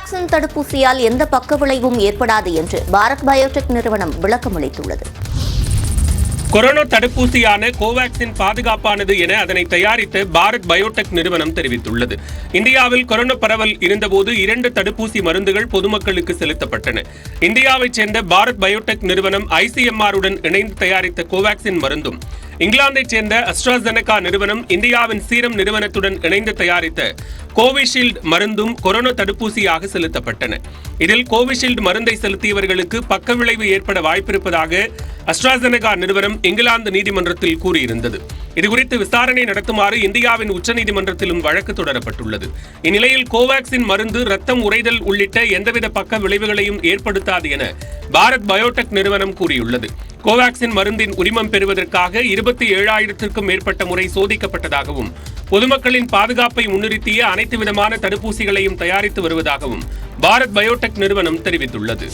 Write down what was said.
கோவாக்சின் தடுப்பூசியால் எந்த பக்க விளைவும் ஏற்படாது என்று பாரத் பயோடெக் நிறுவனம் விளக்கமளித்துள்ளது. கொரோனா தடுப்பூசியான கோவாக்சின் பாதுகாப்பானது என அதனை தயாரித்த பாரத் பயோடெக் நிறுவனம் தெரிவித்துள்ளது. இந்தியாவில் கொரோனா பரவல் இருந்தபோது 2 தடுப்பூசி மருந்துகள் பொதுமக்களுக்கு செலுத்தப்பட்டன. இந்தியாவைச் சேர்ந்த பாரத் பயோடெக் நிறுவனம் ICMR-உடன் இணைந்து தயாரித்த கோவாக்சின் மருந்தும், இங்கிலாந்தைச் சேர்ந்த அஸ்ட்ராசெனகா நிறுவனம் இந்தியாவின் சீரம் நிறுவனத்துடன் இணைந்து தயாரித்த கோவிஷீல்டு மருந்தும் கொரோனா தடுப்பூசியாக செலுத்தப்பட்டன. இதில் கோவிஷீல்டு மருந்தை செலுத்தியவர்களுக்கு பக்கவிளைவு ஏற்பட வாய்ப்பிருப்பதாக அஸ்ட்ராசெனகா நிறுவனம் இங்கிலாந்து நீதிமன்றத்தில் கூறியிருந்தது. இதுகுறித்து விசாரணை நடத்துமாறு இந்தியாவின் உச்சநீதிமன்றத்திலும் வழக்கு தொடரப்பட்டுள்ளது. இந்நிலையில் கோவாக்சின் மருந்து ரத்தம் உறைதல் உள்ளிட்ட எந்தவித பக்க விளைவுகளையும் ஏற்படுத்தாது என பாரத் பயோடெக் நிறுவனம் கூறியுள்ளது. கோவாக்சின் மருந்தின் உரிமம் பெறுவதற்காக 27,000க்கும் மேற்பட்ட முறை சோதிக்கப்பட்டதாகவும், பொதுமக்களின் பாதுகாப்பை முன்னிறுத்திய அனைத்து விதமான தடுப்பூசிகளையும் தயாரித்து வருவதாகவும் பாரத் பயோடெக் நிறுவனம் தெரிவித்துள்ளது.